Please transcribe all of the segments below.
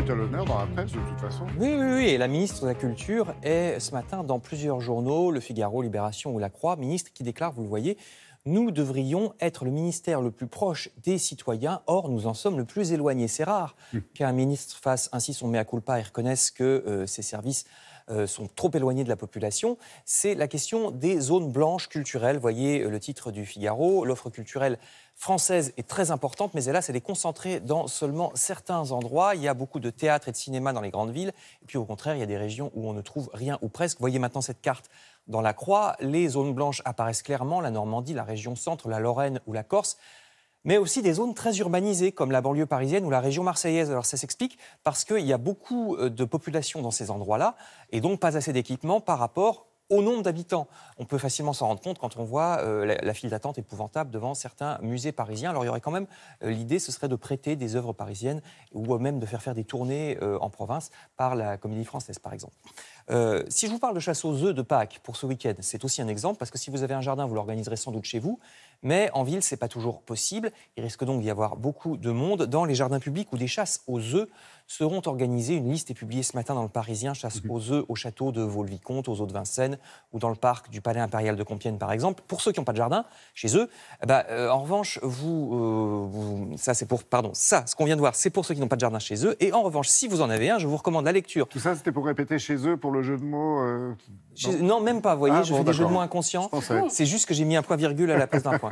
est à l'honneur dans la presse, de toute façon. Oui, et la ministre de la Culture est ce matin dans plusieurs journaux, Le Figaro, Libération ou La Croix, ministre qui déclare, vous le voyez, nous devrions être le ministère le plus proche des citoyens, or nous en sommes le plus éloignés. C'est rare qu'un ministre fasse ainsi son mea culpa et reconnaisse que ses services sont trop éloignés de la population. C'est la question des zones blanches culturelles. Voyez le titre du Figaro. L'offre culturelle française est très importante, mais hélas, elle est concentrée dans seulement certains endroits. Il y a beaucoup de théâtres et de cinéma dans les grandes villes. Et puis au contraire, il y a des régions où on ne trouve rien ou presque. Voyez maintenant cette carte dans la Croix. Les zones blanches apparaissent clairement. La Normandie, la région centre, la Lorraine ou la Corse. Mais aussi des zones très urbanisées, comme la banlieue parisienne ou la région marseillaise. Alors ça s'explique parce qu'il y a beaucoup de population dans ces endroits-là, et donc pas assez d'équipements par rapport au nombre d'habitants. On peut facilement s'en rendre compte quand on voit la file d'attente épouvantable devant certains musées parisiens. Alors il y aurait quand même, l'idée, ce serait de prêter des œuvres parisiennes ou même de faire des tournées en province par la Comédie Française, par exemple. Si je vous parle de chasse aux œufs de Pâques pour ce week-end, c'est aussi un exemple, parce que si vous avez un jardin, vous l'organiserez sans doute chez vous, mais en ville, ce n'est pas toujours possible. Il risque donc d'y avoir beaucoup de monde dans les jardins publics où des chasses aux œufs seront organisées. Une liste est publiée ce matin dans Le Parisien, chasse aux œufs au château de Vaux-le-Vicomte, aux eaux de Vincennes, ou dans le parc du Palais Impérial de Compiègne, par exemple. Pour ceux qui n'ont pas de jardin chez eux, en revanche, ce qu'on vient de voir, c'est pour ceux qui n'ont pas de jardin chez eux. Et en revanche, si vous en avez un, je vous recommande la lecture. Tout ça, c'était pour répéter chez eux, pour le jeu de mots Non, même pas, vous voyez, je fais des jeux de mots inconscients. pensais. C'est juste que j'ai mis un point-virgule à la place d'un point.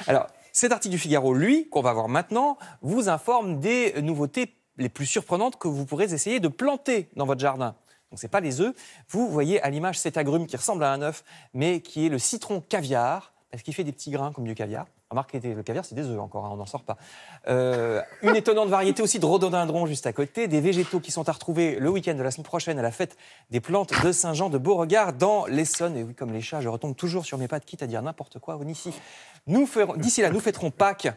Alors, cet article du Figaro, lui, qu'on va voir maintenant, vous informe des nouveautés les plus surprenantes que vous pourrez essayer de planter dans votre jardin. Donc, ce n'est pas les œufs. Vous voyez à l'image cet agrume qui ressemble à un œuf, mais qui est le citron caviar, parce qu'il fait des petits grains comme du caviar. Remarquez, le caviar, c'est des œufs encore, hein, on n'en sort pas. Une étonnante variété aussi de rhododendron juste à côté, des végétaux qui sont à retrouver le week-end de la semaine prochaine à la fête des plantes de Saint-Jean de Beauregard dans l'Essonne. Et oui, comme les chats, je retombe toujours sur mes pattes, quitte à dire n'importe quoi. D'ici là, nous fêterons Pâques.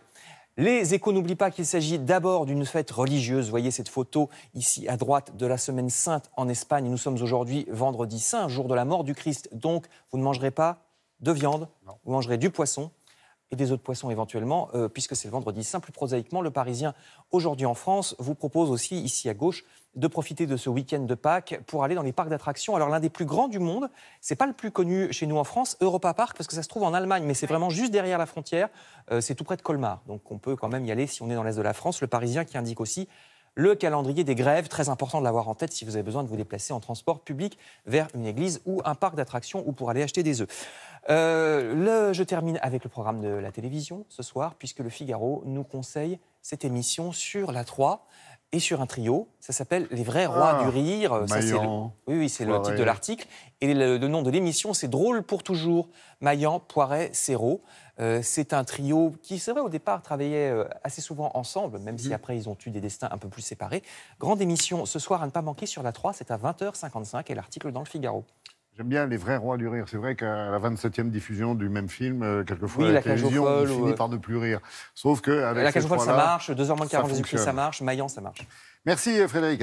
Les Échos n'oublient pas qu'il s'agit d'abord d'une fête religieuse. Vous voyez cette photo ici à droite de la Semaine Sainte en Espagne. Nous sommes aujourd'hui vendredi saint, jour de la mort du Christ. Donc, vous ne mangerez pas de viande, vous mangerez du poisson et des œufs de poisson éventuellement, puisque c'est le vendredi saint. Plus prosaïquement, Le Parisien, aujourd'hui en France, vous propose aussi, ici à gauche, de profiter de ce week-end de Pâques pour aller dans les parcs d'attractions. Alors l'un des plus grands du monde, c'est pas le plus connu chez nous en France, Europa Park, parce que ça se trouve en Allemagne, mais c'est vraiment juste derrière la frontière, c'est tout près de Colmar. Donc on peut quand même y aller si on est dans l'est de la France. Le Parisien qui indique aussi le calendrier des grèves, très important de l'avoir en tête si vous avez besoin de vous déplacer en transport public vers une église ou un parc d'attractions ou pour aller acheter des œufs. Je termine avec le programme de la télévision ce soir, puisque le Figaro nous conseille cette émission sur la 3 et sur un trio. Ça s'appelle Les Vrais Rois du Rire. Maillan, C'est le titre de l'article. Et le nom de l'émission, c'est Drôle pour toujours. Maillan, Poiret, Serrault. C'est un trio qui, c'est vrai, au départ, travaillait assez souvent ensemble, même si après, ils ont eu des destins un peu plus séparés. Grande émission ce soir à ne pas manquer sur la 3, c'est à 20h55 et l'article dans le Figaro. J'aime bien Les Vrais Rois du Rire. C'est vrai qu'à la 27e diffusion du même film, quelquefois, Oui, la La Cage aux télévision folles, finit par ne plus rire. Sauf qu'avec La Cage aux folles, ça marche. 2h moins le quart ça Jésus-Christ, ça fonctionne. marche. Maillan, ça marche. Merci Frédéric.